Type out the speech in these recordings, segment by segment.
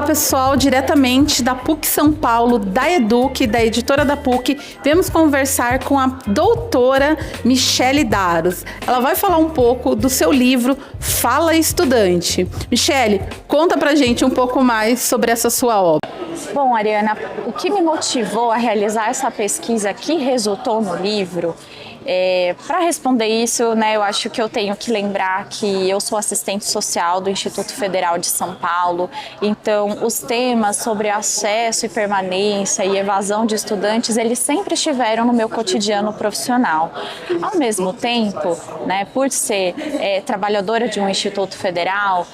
pessoal, diretamente da PUC São Paulo, da Educ, da editora da PUC, vamos conversar com a doutora Michele Daros. Ela vai falar um pouco do seu livro Fala Estudante. Michele, conta pra gente um pouco mais sobre essa sua obra. Bom, Ariana, o que me motivou a realizar essa pesquisa que resultou no livro, para responder isso, né, eu acho que eu tenho que lembrar que eu sou assistente social do Instituto Federal de São Paulo, então os temas sobre acesso e permanência e evasão de estudantes, eles sempre estiveram no meu cotidiano profissional. Ao mesmo tempo, né, por ser trabalhadora de um Instituto Federal,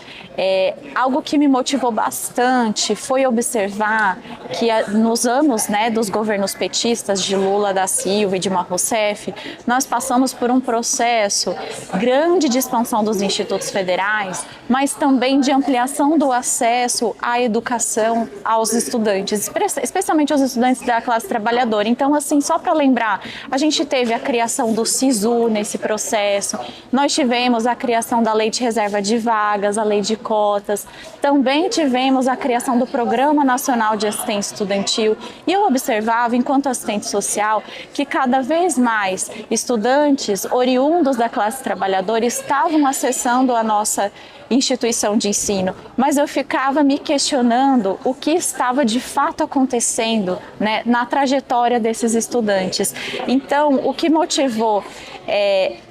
algo que me motivou bastante foi observar que nos anos, né, dos governos petistas de Lula da Silva e Dilma Rousseff, nós passamos por um processo grande de expansão dos institutos federais, mas também de ampliação do acesso à educação aos estudantes, especialmente aos estudantes da classe trabalhadora. Então, assim, só para lembrar, a gente teve a criação do SISU nesse processo, nós tivemos a criação da Lei de Reserva de Vagas, a Lei de Cotas, também tivemos a criação do Programa Nacional de Assistência Estudantil, e eu observava, enquanto assistente social, que cada vez mais estudantes oriundos da classe trabalhadora estavam acessando a nossa instituição de ensino, mas eu ficava me questionando o que estava de fato acontecendo, né, na trajetória desses estudantes. Então, o que motivou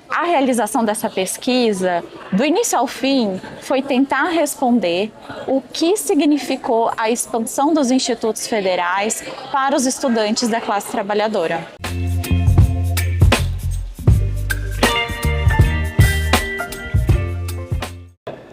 a realização dessa pesquisa, do início ao fim, foi tentar responder o que significou a expansão dos institutos federais para os estudantes da classe trabalhadora.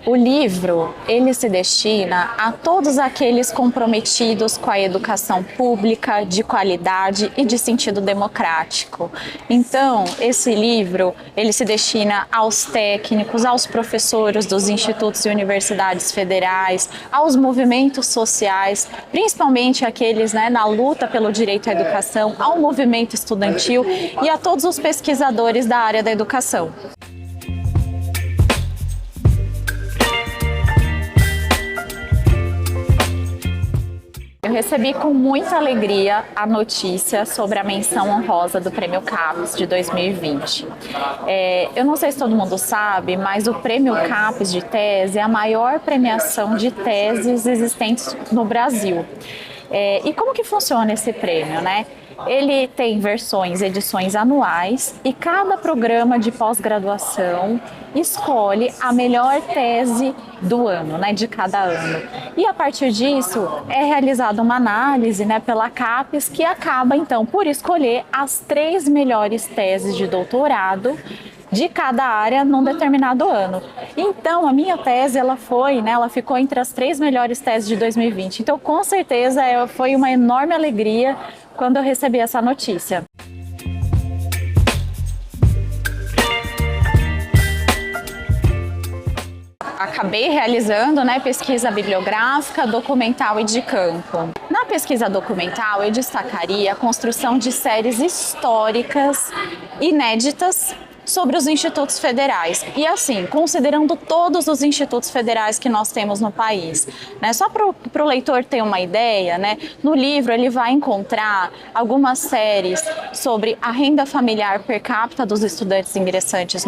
O livro, ele se destina a todos aqueles comprometidos com a educação pública, de qualidade e de sentido democrático. Então, esse livro, ele se destina aos técnicos, aos professores dos institutos e universidades federais, aos movimentos sociais, principalmente aqueles, né, na luta pelo direito à educação, ao movimento estudantil e a todos os pesquisadores da área da educação. Eu recebi com muita alegria a notícia sobre a menção honrosa do Prêmio CAPES de 2020. Eu não sei se todo mundo sabe, mas o Prêmio CAPES de Tese é a maior premiação de teses existentes no Brasil. E como que funciona esse prêmio, né? Ele tem edições anuais, e cada programa de pós-graduação escolhe a melhor tese do ano, né, de cada ano. E a partir disso é realizada uma análise, né, pela CAPES, que acaba então por escolher as 3 melhores teses de doutorado de cada área num determinado ano. Então, a minha tese, ela ficou entre as 3 melhores teses de 2020. Então, com certeza, foi uma enorme alegria quando eu recebi essa notícia. Acabei realizando, né, pesquisa bibliográfica, documental e de campo. Na pesquisa documental, eu destacaria a construção de séries históricas inéditas sobre os institutos federais, e assim, considerando todos os institutos federais que nós temos no país, né? Só para o leitor ter uma ideia, né? No livro ele vai encontrar algumas séries sobre a renda familiar per capita dos estudantes ingressantes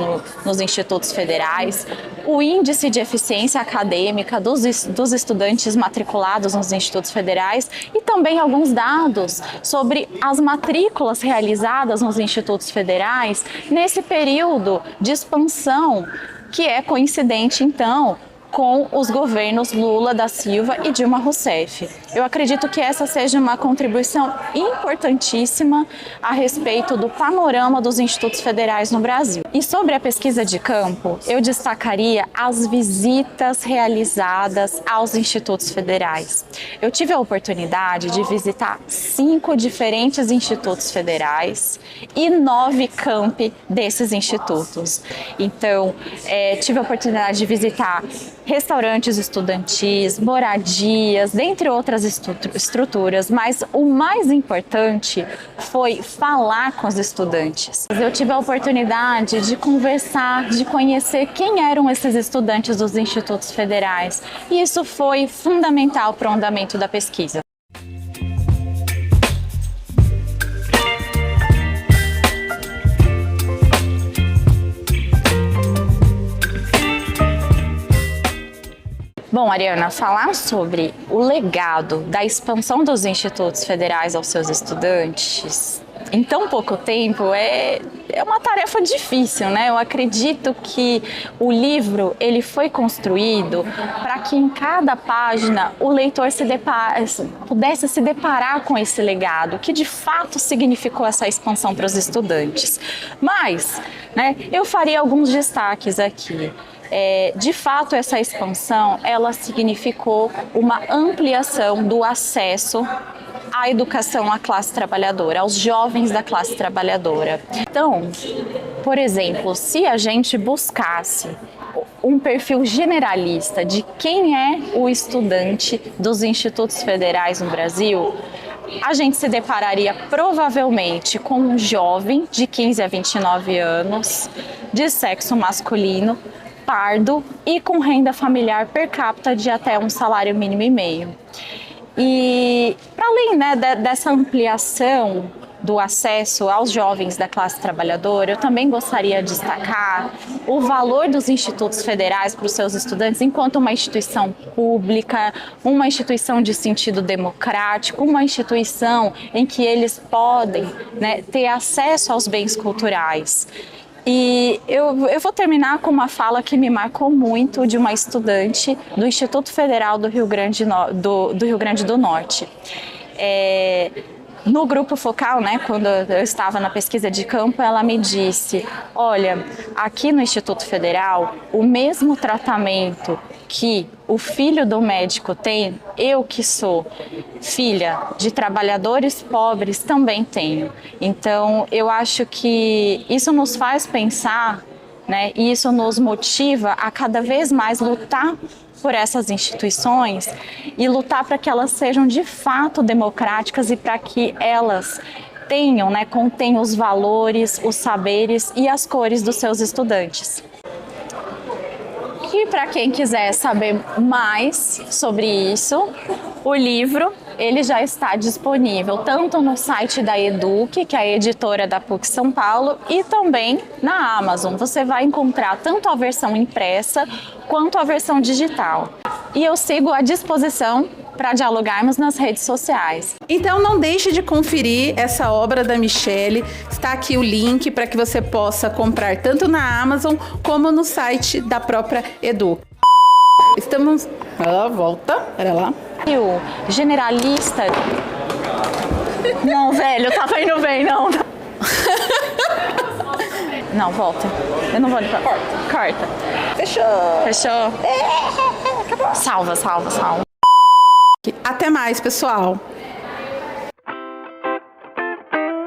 nos institutos federais, o índice de eficiência acadêmica dos estudantes matriculados nos institutos federais, e também alguns dados sobre as matrículas realizadas nos institutos federais nesse período de expansão, que é coincidente, então, com os governos Lula da Silva e Dilma Rousseff. Eu acredito que essa seja uma contribuição importantíssima a respeito do panorama dos institutos federais no Brasil. E sobre a pesquisa de campo, eu destacaria as visitas realizadas aos institutos federais. Eu tive a oportunidade de visitar 5 diferentes institutos federais e 9 campi desses institutos. Então, tive a oportunidade de visitar restaurantes estudantis, moradias, dentre outras estruturas, mas o mais importante foi falar com os estudantes. Eu tive a oportunidade de conversar, de conhecer quem eram esses estudantes dos institutos federais, e isso foi fundamental para o andamento da pesquisa. Bom, Ariana, falar sobre o legado da expansão dos institutos federais aos seus estudantes em tão pouco tempo é uma tarefa difícil, né? Eu acredito que o livro ele foi construído para que em cada página o leitor pudesse se deparar com esse legado, que de fato significou essa expansão para os estudantes. Mas, né, eu faria alguns destaques aqui. De fato, essa expansão, ela significou uma ampliação do acesso à educação à classe trabalhadora, aos jovens da classe trabalhadora. Então, por exemplo, se a gente buscasse um perfil generalista de quem é o estudante dos institutos federais no Brasil, a gente se depararia provavelmente com um jovem de 15 a 29 anos, de sexo masculino, pardo e com renda familiar per capita de até um salário mínimo e meio. E para além, né, dessa ampliação do acesso aos jovens da classe trabalhadora, eu também gostaria de destacar o valor dos institutos federais para os seus estudantes enquanto uma instituição pública, uma instituição de sentido democrático, uma instituição em que eles podem, né, ter acesso aos bens culturais. E eu vou terminar com uma fala que me marcou muito de uma estudante do Instituto Federal do Rio Grande do Norte. No grupo focal, né, quando eu estava na pesquisa de campo, ela me disse: olha, aqui no Instituto Federal, o mesmo tratamento que o filho do médico tem, eu que sou filha de trabalhadores pobres também tenho. Então, eu acho que isso nos faz pensar, né, e isso nos motiva a cada vez mais lutar por essas instituições e lutar para que elas sejam de fato democráticas e para que elas tenham, né, contenham os valores, os saberes e as cores dos seus estudantes. E para quem quiser saber mais sobre isso, o livro ele já está disponível tanto no site da Eduque, que é a editora da PUC São Paulo, e também na Amazon. Você vai encontrar tanto a versão impressa quanto a versão digital. E eu sigo à disposição para dialogarmos nas redes sociais. Então não deixe de conferir essa obra da Michele. Está aqui o link para que você possa comprar tanto na Amazon como no site da própria Eduque. Estamos... Ela volta, pera lá. O generalista... Não, velho, tava indo bem, não. Não, volta. Eu não vou... Corta. Fechou. Salva. Até mais, pessoal.